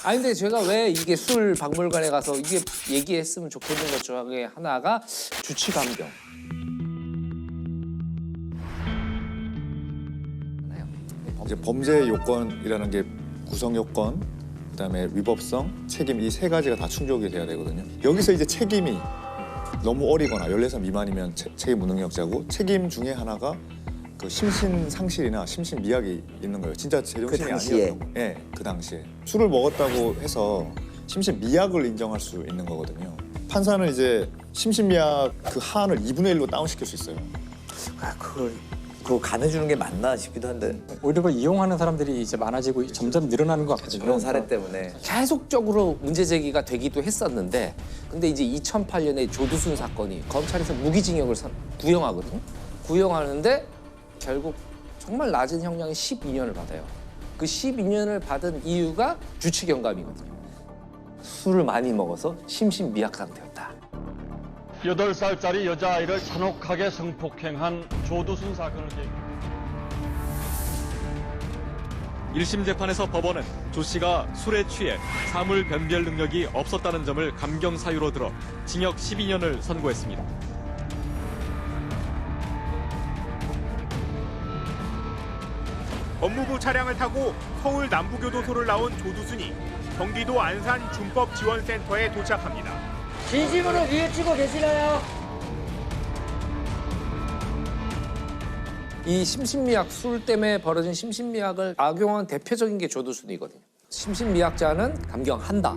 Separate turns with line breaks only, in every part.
아니 근데 제가 왜 이게 술 박물관에 가서 이게 얘기했으면 좋겠는 것 중에 하나가 주치 감경.
이제 범죄 요건이라는 게 구성 요건, 그다음에 위법성, 책임 이 세 가지가 다 충족이 돼야 되거든요. 여기서 이제 책임이 너무 어리거나 14살 미만이면 책임 무능력자고 책임 중에 하나가 그 심신 상실이나 심신 미약이 있는 거예요. 진짜 제정신이 아니었던 거. 예, 그 당시에 술을 먹었다고 해서 심신 미약을 인정할 수 있는 거거든요. 판사는 이제 심신 미약 그 하한을 2분의 1로 다운시킬 수 있어요.
아, 그거 가내주는 게 맞나 싶기도 한데
오히려 그걸 이용하는 사람들이 이제 많아지고 점점 늘어나는 것 같거든요.
그런 사례 때문에
계속적으로 문제 제기가 되기도 했었는데 근데 이제 2008년에 조두순 사건이 검찰에서 무기징역을 구형하거든요. 구형하는데 결국 정말 낮은 형량이 12년을 받아요. 그 12년을 받은 이유가 주치경감이거든요. 술을 많이 먹어서 심신미약 상태였다.
8살짜리 여자아이를 잔혹하게 성폭행한 조두순 사건을 계기
1심 재판에서 법원은 조 씨가 술에 취해 사물 변별 능력이 없었다는 점을 감경 사유로 들어 징역 12년을 선고했습니다.
법무부 차량을 타고 서울 남부교도소를 나온 조두순이 경기도 안산 준법지원센터에 도착합니다.
진심으로 뉘우치고 계시나요?
이 심신미약 술 때문에 벌어진 심신미약을 악용한 대표적인 게 조두순이거든요. 심신미약자는 감경한다.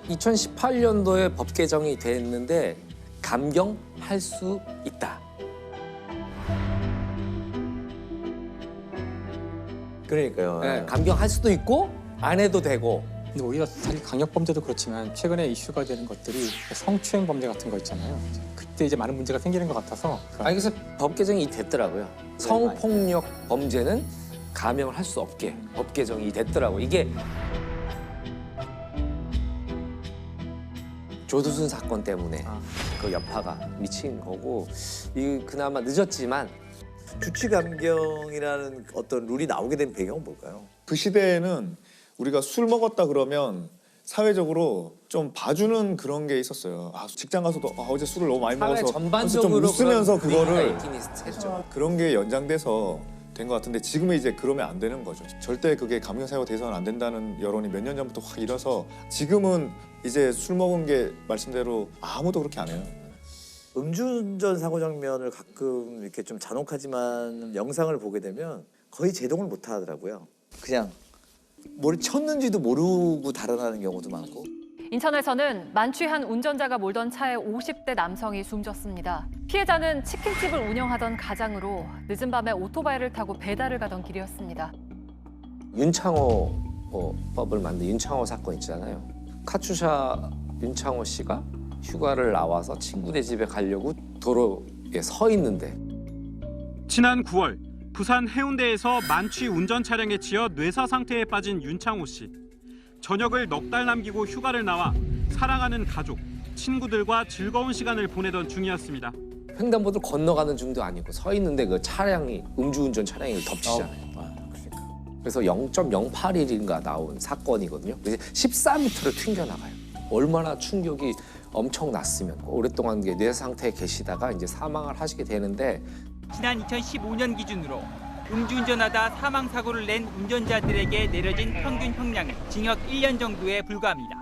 2018년도에 법 개정이 됐는데 감경할 수 있다.
그러니까요.
네, 감경할 수도 있고 안 해도 되고.
근데 오히려 사실 강력 범죄도 그렇지만 최근에 이슈가 되는 것들이 성추행 범죄 같은 거 있잖아요. 그때 이제 많은 문제가 생기는 것 같아서
아니 그래서 법 개정이 됐더라고요. 성폭력 범죄는 감형을 할 수 없게 법 개정이 됐더라고요. 이게 조두순 사건 때문에 그 여파가 미친 거고 이 그나마 늦었지만
주치감경이라는 어떤 룰이 나오게 된 배경은 뭘까요?
그 시대에는 우리가 술 먹었다 그러면 사회적으로 좀 봐주는 그런 게 있었어요. 아, 직장 가서도 어제 술을 너무 많이
사회
먹어서
전반적으로
좀 웃으면서
그런 분위기가
그거를
있긴 했죠.
그런 게 연장돼서 된 것 같은데 지금은 이제 그러면 안 되는 거죠. 절대 그게 감경 사유가 돼서는 안 된다는 여론이 몇 년 전부터 확 일어서 지금은 이제 술 먹은 게 말씀대로 아무도 그렇게 안 해요.
음주운전 사고 장면을 가끔 이렇게 좀 잔혹하지만 영상을 보게 되면 거의 제동을 못 하더라고요. 그냥 뭘 쳤는지도 모르고 달아나는 경우도 많고.
인천에서는 만취한 운전자가 몰던 차에 50대 남성이 숨졌습니다. 피해자는 치킨집을 운영하던 가장으로 늦은 밤에 오토바이를 타고 배달을 가던 길이었습니다.
윤창호 법을 만든 윤창호 사건 있잖아요. 카츄샤 윤창호 씨가 휴가를 나와서 친구네 집에 가려고 도로에 서 있는데
지난 9월 부산 해운대에서 만취 운전 차량에 치여 뇌사 상태에 빠진 윤창호 씨. 저녁을 넉 달 남기고 휴가를 나와 사랑하는 가족, 친구들과 즐거운 시간을 보내던 중이었습니다.
횡단보도를 건너가는 중도 아니고 서 있는데 그 차량이 음주운전 차량이 덮치잖아요. 그래서 0.081인가 나온 사건이거든요. 그래서 14m를 튕겨나가요. 얼마나 충격이 엄청났으면 오랫동안 뇌 상태에 계시다가 이제 사망을 하시게 되는데
지난 2015년 기준으로 음주운전하다 사망사고를 낸 운전자들에게 내려진 평균 형량은 징역 1년 정도에 불과합니다.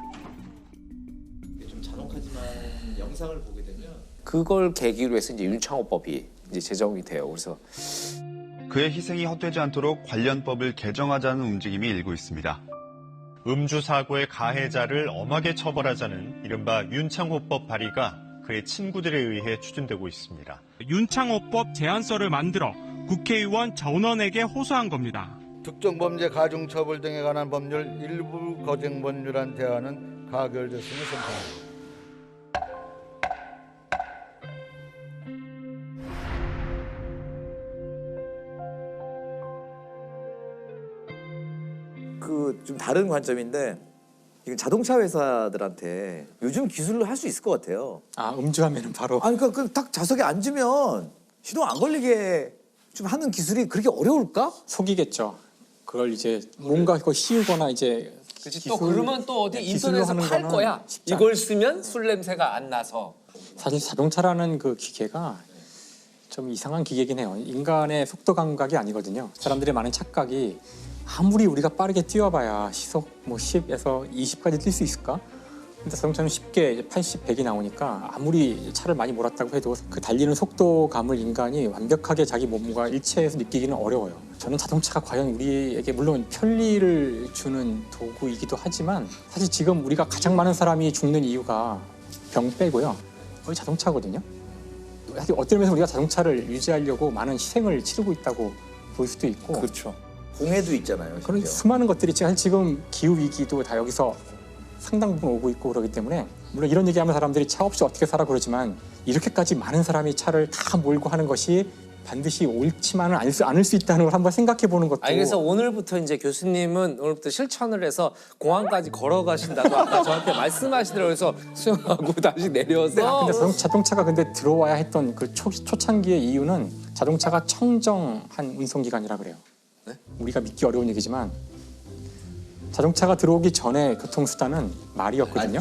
좀 잔혹하지만 영상을 보게 되면
그걸 계기로 해서 이제 윤창호법이 이제 제정이 돼요. 그래서
그의 희생이 헛되지 않도록 관련법을 개정하자는 움직임이 일고 있습니다.
음주 사고의 가해자를 엄하게 처벌하자는 이른바 윤창호법 발의가 그의 친구들에 의해 추진되고 있습니다. 윤창호법 제안서를 만들어 국회의원 전원에게 호소한 겁니다.
특정 범죄 가중처벌 등에 관한 법률 일부 거정 법률안 대안은 가결됐음을 선포합니다.
그 좀 다른 관점인데 이건 자동차 회사들한테 요즘 기술로 할 수 있을 것 같아요.
아 음주하면은 바로
아니 그러니까 딱 좌석에 앉으면 시동 안 걸리게 좀 하는 기술이 그렇게 어려울까?
속이겠죠. 그걸 이제 뭔가 그거 씌우거나 이제
그치, 또 그러면 또 어디
기술로
인터넷에서
하는
팔
거는
거야.
쉽지
이걸 쓰면 술 냄새가 안 나서.
사실 자동차라는 그 기계가 좀 이상한 기계긴 해요. 인간의 속도 감각이 아니거든요. 사람들의 많은 착각이 아무리 우리가 빠르게 뛰어봐야 시속 뭐 10에서 20까지 뛸 수 있을까? 근데 자동차는 쉽게 이제 80, 100이 나오니까 아무리 차를 많이 몰았다고 해도 그 달리는 속도감을 인간이 완벽하게 자기 몸과 일체해서 느끼기는 어려워요. 저는 자동차가 과연 우리에게 물론 편리를 주는 도구이기도 하지만 사실 지금 우리가 가장 많은 사람이 죽는 이유가 병 빼고요. 거의 자동차거든요. 사실 어떤 면에서 우리가 자동차를 유지하려고 많은 희생을 치르고 있다고 볼 수도 있고
그렇죠.
공해도 있잖아요.
그런
심지어.
수많은 것들이 지금 기후 위기도 다 여기서 상당 부분 오고 있고 그러기 때문에 물론 이런 얘기하면 사람들이 차 없이 어떻게 살아 그러지만 이렇게까지 많은 사람이 차를 다 몰고 하는 것이 반드시 옳지만은 않을 수 있다는 걸 한번 생각해 보는 것도.
아니 그래서 오늘부터 이제 교수님은 오늘부터 실천을 해서 공항까지 걸어가신다고 아까 저한테 말씀하시더라고요. 그래서 수영하고 다시 내려서.
근데 자동차가 근데 들어와야 했던 그 초창기의 이유는 자동차가 청정한 운송기관이라 그래요.
네?
우리가 믿기 어려운 얘기지만 자동차가 들어오기 전에 교통수단은 말이었거든요.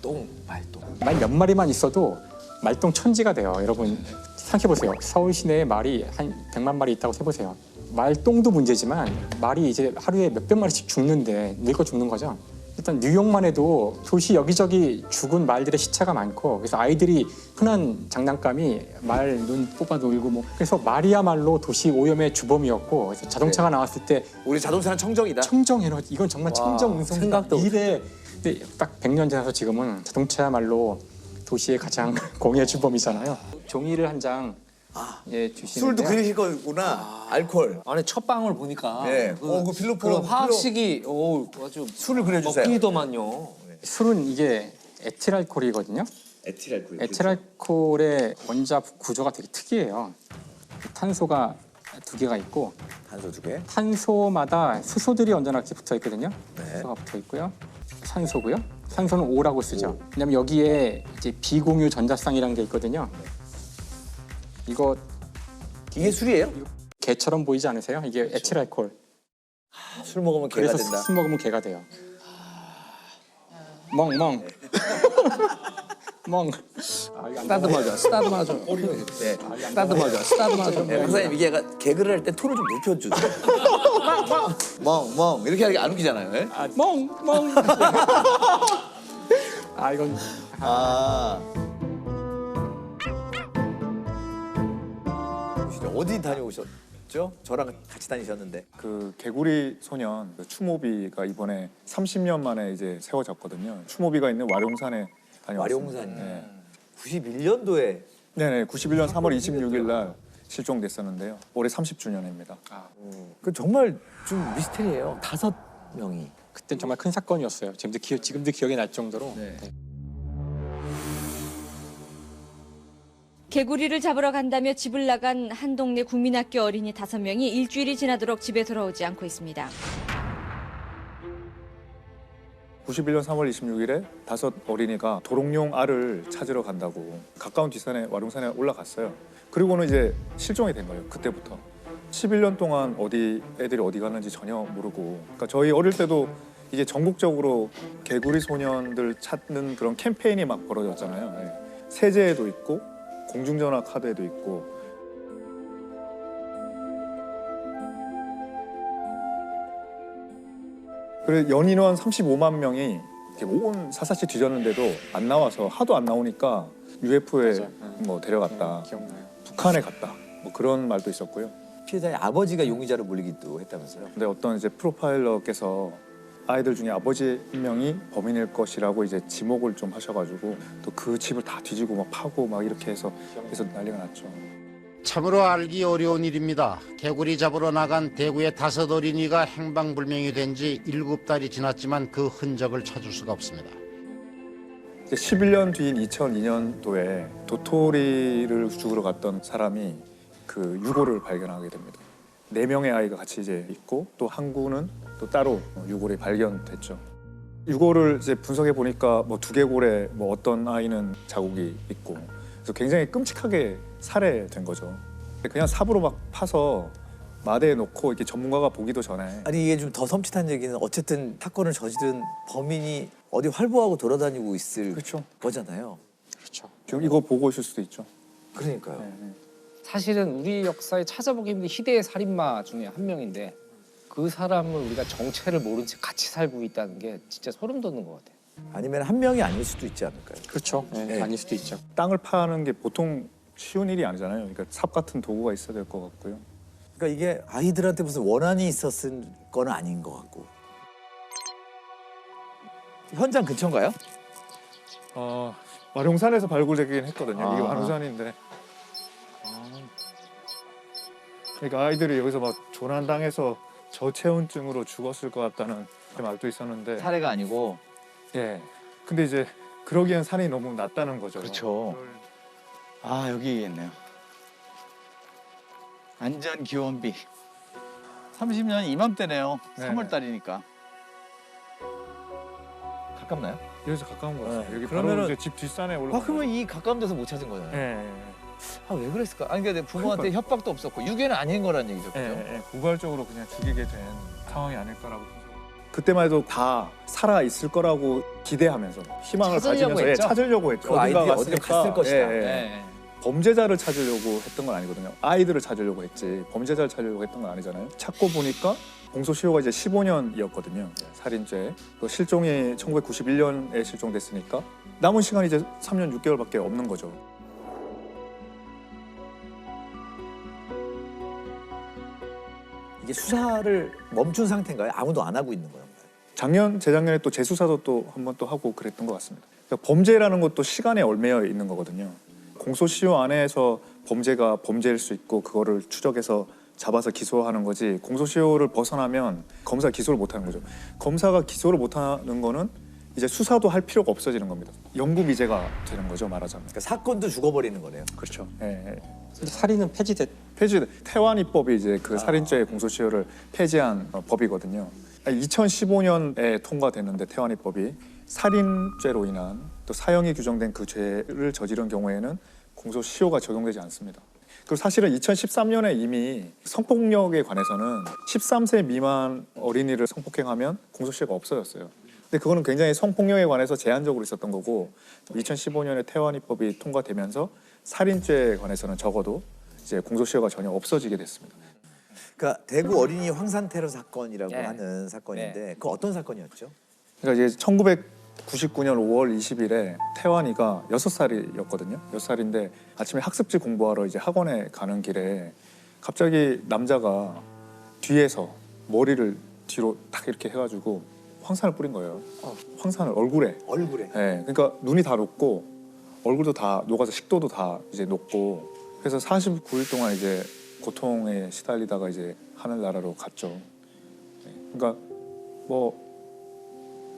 똥, 말똥.
말 몇 마리만 있어도 말똥 천지가 돼요. 여러분 생각해보세요. 서울 시내에 말이 한 100만 마리 있다고 해보세요. 말똥도 문제지만 말이 이제 하루에 몇백 마리씩 죽는데 늙어 죽는 거죠. 일단 뉴욕만 해도 도시 여기저기 죽은 말들의 시체가 많고 그래서 아이들이 흔한 장난감이 말 눈 뽑아 놀고 뭐 그래서 말이야말로 도시 오염의 주범이었고 그래서 자동차가 나왔을 때
우리 자동차는 청정이다.
청정해로 이건 정말 청정 운송
생각도
이래 근데 딱 100년 지나서 지금은 자동차야말로 도시의 가장 공의 주범이잖아요. 종이를 한 장 주시는데
술도 그러실 거구나. 알코올.
안에 첫 방울 보니까.
네. 그 필로폰.
화학식이 아주
술을 그려주세요.
먹기더만요.
술은 이게 에틸알코올이거든요.
에틸알코올.
에틸알코올의 원자 구조가 되게 특이해요. 탄소가 2개가 있고
탄소 2개.
탄소마다 수소들이 언제나 이렇게 붙어 있거든요.
네.
수소가 붙어 있고요. 산소고요. 산소는 O라고 쓰죠. 왜냐면 여기에 이제 비공유 전자쌍이라는 게 있거든요. 이거
이게 술이에요?
개처럼 보이지 않으세요? 이게 에틸알코올.
술 먹으면 개가
그래서
된다.
술 먹으면 개가 돼요. 멍. 멍.
쓰다듬어줘. 네. 쓰다듬어줘.
네, 박사님 이게 개그를 할 때 톤을 좀 높여주세요. 멍 이렇게 하는 게 안 웃기잖아요. 네?
멍. 이건
어디 다녀오셨죠? 저랑 같이 다니셨는데.
그 개구리 소년 그 추모비가 이번에 30년 만에 이제 세워졌거든요. 추모비가 있는 와룡산에 다녀왔습니다.
와룡산이요?
네.
91년도에
네네. 91년 3월 26일 날 실종됐었는데요. 올해 30주년입니다.
그 정말 좀 미스테리예요. 5명이.
그땐 정말 큰 사건이었어요. 지금도 기억이 날 정도로. 네.
개구리를 잡으러 간다며 집을 나간 한 동네 국민학교 어린이 5명이 일주일이 지나도록 집에 돌아오지 않고 있습니다.
91년 3월 26일에 5 어린이가 도롱뇽 알을 찾으러 간다고 가까운 뒷산에 와룡산에 올라갔어요. 그리고는 이제 실종이 된 거예요. 그때부터 11년 동안 애들이 어디 갔는지 전혀 모르고. 그러니까 저희 어릴 때도 이게 전국적으로 개구리 소년들 찾는 그런 캠페인이 막 벌어졌잖아요. 네. 세제에도 있고 공중전화 카드에도 있고. 그래 연인원 35만 명이 이렇게 온 사사치 뒤졌는데도 안 나와서 하도 안 나오니까 UFO에 뭐 데려갔다,
기억나요.
북한에 갔다, 뭐 그런 말도 있었고요.
피해자의 아버지가 용의자로 몰리기도 했다면서요?
근데 어떤 이제 프로파일러께서 아이들 중에 아버지 한 명이 범인일 것이라고 이제 지목을 좀 하셔가지고 또 그 집을 다 뒤지고 막 파고 막 이렇게 해서 난리가 났죠.
참으로 알기 어려운 일입니다. 개구리 잡으러 나간 대구의 5 어린이가 행방불명이 된 지 7달이 지났지만 그 흔적을 찾을 수가 없습니다.
이제 11년 뒤인 2002년도에 도토리를 죽으러 갔던 사람이 그 유골을 발견하게 됩니다. 4명의 아이가 같이 이제 있고 또 한 구는 또 따로 유골이 발견됐죠. 유골을 이제 분석해 보니까 뭐 두개골에 뭐 어떤 아이는 자국이 있고 그래서 굉장히 끔찍하게 살해된 거죠. 그냥 삽으로 막 파서 마대에 놓고 이렇게 전문가가 보기도 전에
아니 이게 좀 더 섬찟한 얘기는 어쨌든 사건을 저지른 범인이 어디 활보하고 돌아다니고 있을
그렇죠.
거잖아요.
그렇죠.
지금 이거 보고 있을 수도 있죠.
그러니까요.
네.
사실은 우리 역사에 찾아보기 힘든 희대의 살인마 중에 한 명인데 그 사람을 우리가 정체를 모른 채 같이 살고 있다는 게 진짜 소름 돋는 것 같아요.
아니면 한 명이 아닐 수도 있지 않을까요?
그렇죠. 네,
네.
아닐 수도 있죠.
땅을 파는 게 보통 쉬운 일이 아니잖아요. 그러니까 삽 같은 도구가 있어야 될 것 같고요.
그러니까 이게 아이들한테 무슨 원한이 있었을 건 아닌 것 같고. 현장 근처인가요?
마룡산에서 발굴되긴 했거든요. 이게
아.
마룡산인데. 그러니까 아이들이 여기서 막 조난당해서 저체온증으로 죽었을 것 같다는 말도 있었는데.
사례가 아니고.
예. 근데 이제 그러기엔 산이 너무 낮다는 거죠.
그렇죠. 아 여기겠네요. 안전 기원비. 30년 이맘때네요.
네.
3월 달이니까. 가깝나요?
여기서 가까운 거 같아요.
네.
여기
그러면은-
바로 이제 집 뒷산에 올라.
그러면 이 가까운 데서 못 찾은 거잖아요.
예.
아 왜 그랬을까? 아니 근데 부모한테 협박도 없었고 유괴는 아닌 거라는 얘기죠. 그죠?
예. 우발적으로 그냥 죽이게 된 상황이 아닐까라고. 그때만 해도 다 살아 있을 거라고 기대하면서 희망을
찾으려고
가지면서
했죠?
찾으려고 했죠.
그 아이들이
어딘가
어디를
갔으니까.
갔을 것이다.
예, 예.
네.
범죄자를 찾으려고 했던 건 아니거든요. 아이들을 찾으려고 했지 범죄자를 찾으려고 했던 건 아니잖아요. 찾고 보니까 공소시효가 이제 15년이었거든요. 살인죄. 그 실종이 1991년에 실종됐으니까 남은 시간이 이제 3년 6개월밖에 없는 거죠.
이게 수사를 멈춘 상태인가요? 아무도 안 하고 있는 거예요?
작년, 재작년에 또 재수사도 또 한 번 또 하고 그랬던 것 같습니다. 그러니까 범죄라는 것도 시간에 얽매여 있는 거거든요. 공소시효 안에서 범죄가 범죄일 수 있고 그거를 추적해서 잡아서 기소하는 거지 공소시효를 벗어나면 검사가 기소를 못하는 거죠. 검사가 기소를 못하는 거는 이제 수사도 할 필요가 없어지는 겁니다. 영구미제가 되는 거죠, 말하자면.
그러니까 사건도 죽어버리는 거네요.
그렇죠. 예.
근데 살인은 폐지됐.
태완이법이 이제 그 살인죄 공소시효를 폐지한 법이거든요. 2015년에 통과됐는데 태완이법이 살인죄로 인한 또 사형이 규정된 그 죄를 저지른 경우에는 공소시효가 적용되지 않습니다. 그리고 사실은 2013년에 이미 성폭력에 관해서는 13세 미만 어린이를 성폭행하면 공소시효가 없어졌어요. 근데 그거는 굉장히 성폭력에 관해서 제한적으로 있었던 거고 2015년에 태완이법이 통과되면서 살인죄에 관해서는 적어도 이제 공소시효가 전혀 없어지게 됐습니다.
그러니까 대구 어린이 황산 테러 사건이라고
네.
하는 사건인데 그 어떤 사건이었죠?
그러니까 이제 1999년 5월 20일에 태완이가 6살이었거든요. 6살인데 아침에 학습지 공부하러 이제 학원에 가는 길에 갑자기 남자가 뒤에서 머리를 뒤로 딱 이렇게 해가지고 황산을 뿌린 거예요. 황산을 얼굴에. 네, 그러니까 눈이 다 녹고 얼굴도 다 녹아서 식도도 다 이제 녹고 그래서 49일 동안 이제 고통에 시달리다가 이제 하늘나라로 갔죠. 네, 그러니까 뭐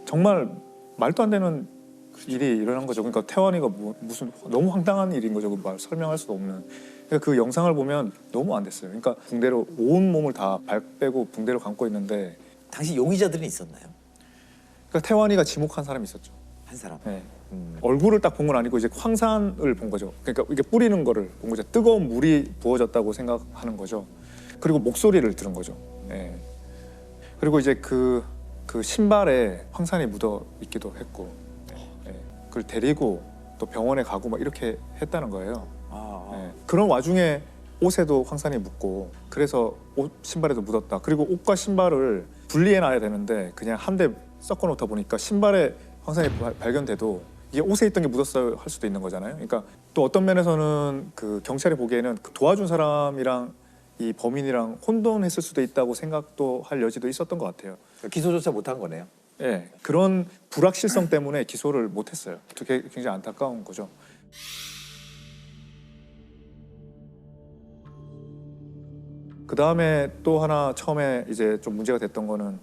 정말 말도 안 되는 일이 일어난 거죠. 그러니까 태완이가 무슨 너무 황당한 일인 거죠. 그 말 설명할 수도 없는. 그러니까 그 영상을 보면 너무 안 됐어요. 그러니까 붕대로 온 몸을 다 발 빼고 붕대로 감고 있는데
당시 용의자들은 있었나요?
그러니까 태완이가 지목한 사람이 있었죠.
한 사람.
네. 얼굴을 딱 본 건 아니고 이제 황산을 본 거죠. 그러니까 이게 뿌리는 거를 본 거죠. 뜨거운 물이 부어졌다고 생각하는 거죠. 그리고 목소리를 들은 거죠. 네. 그리고 이제 그 신발에 황산이 묻어 있기도 했고, 네. 그걸 데리고 또 병원에 가고 막 이렇게 했다는 거예요. 네. 그런 와중에 옷에도 황산이 묻고, 그래서 옷 신발에도 묻었다. 그리고 옷과 신발을 분리해놔야 되는데 그냥 한 대 섞어 놓다 보니까 신발에 황산이 발견돼도 이게 옷에 있던 게 묻었어야 할 수도 있는 거잖아요. 그러니까 또 어떤 면에서는 그 경찰이 보기에는 그 도와준 사람이랑 이 범인이랑 혼돈했을 수도 있다고 생각도 할 여지도 있었던 것 같아요.
기소조차 못한 거네요.
네, 그런 불확실성 때문에 기소를 못했어요. 그게 굉장히 안타까운 거죠. 그 다음에 또 하나 처음에 이제 좀 문제가 됐던 거는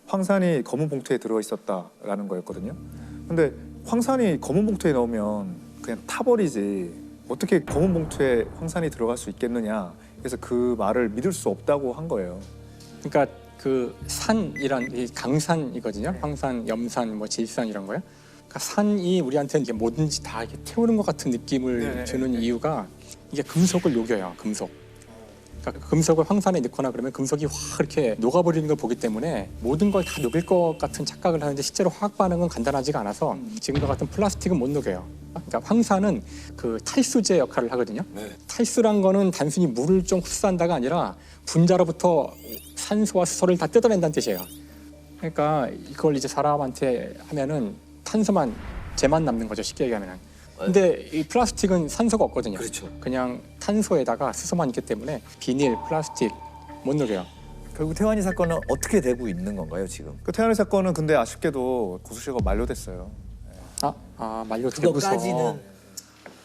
황산이 검은 봉투에 들어 있었다라는 거였거든요. 근데 황산이 검은 봉투에 넣으면 그냥 타버리지 어떻게 검은 봉투에 황산이 들어갈 수 있겠느냐. 그래서 그 말을 믿을 수 없다고 한 거예요.
그러니까 그 산이란 이 강산이거든요. 황산, 염산, 뭐 질산 이런 거요. 그러니까 산이 우리한테는 이게 뭐든지 다 이렇게 태우는 것 같은 느낌을 주는 이유가 이게 금속을 녹여요. 금속. 그러니까 금속을 황산에 넣거나 그러면 금속이 확 이렇게 녹아버리는 걸 보기 때문에 모든 걸 다 녹일 것 같은 착각을 하는데 실제로 화학 반응은 간단하지가 않아서 지금과 같은 플라스틱은 못 녹여요. 그러니까 황산은 그 탈수제 역할을 하거든요. 탈수란 거는 단순히 물을 좀 흡수한다가 아니라 분자로부터 산소와 수소를 다 뜯어낸다는 뜻이에요. 그러니까 이걸 이제 사람한테 하면은 탄소만 쟤만 남는 거죠. 쉽게 얘기하면은. 근데 이 플라스틱은 산소가 없거든요.
그렇죠.
그냥 탄소에다가 수소만 있기 때문에 비닐, 플라스틱 못 녹여요.
결국 태환이 사건은 어떻게 되고 있는 건가요 지금?
그 태안의 사건은 근데 아쉽게도 고소시효가 만료됐어요.
만료되고서.
그거까지는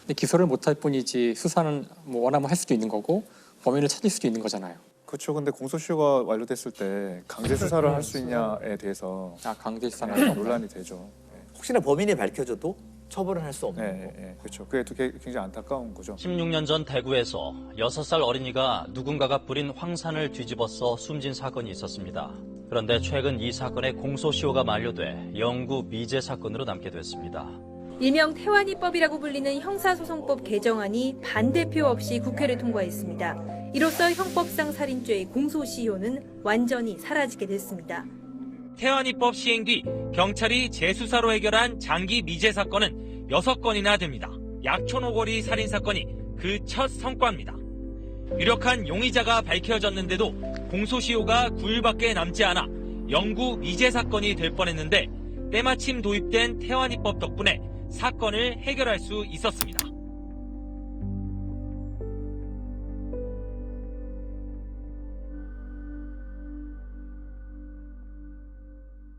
근데 기소를 못할 뿐이지 수사는 뭐 원하면 할 수도 있는 거고 범인을 찾을 수도 있는 거잖아요.
그렇죠. 근데 공소시효가 완료됐을 때 강제 수사를 할 수 있냐에 대해서
강제 수사는
논란이 되죠.
혹시나 범인이 밝혀져도 처벌을 할 수 없는
네,
거고.
네, 그렇죠. 그게 또 굉장히 안타까운 거죠.
16년 전 대구에서 6살 어린이가 누군가가 뿌린 황산을 뒤집어서 숨진 사건이 있었습니다. 그런데 최근 이 사건의 공소시효가 만료돼 영구 미제 사건으로 남게 됐습니다.
일명 태환이법이라고 불리는 형사소송법 개정안이 반대표 없이 국회를 통과했습니다. 이로써 형법상 살인죄의 공소시효는 완전히 사라지게 됐습니다.
태환이법 시행 뒤 경찰이 재수사로 해결한 장기 미제 사건은 6건이나 됩니다. 약촌오거리 살인 사건이 그 첫 성과입니다. 유력한 용의자가 밝혀졌는데도 공소시효가 9일밖에 남지 않아 영구 미제 사건이 될 뻔했는데 때마침 도입된 태환이법 덕분에 사건을 해결할 수 있었습니다.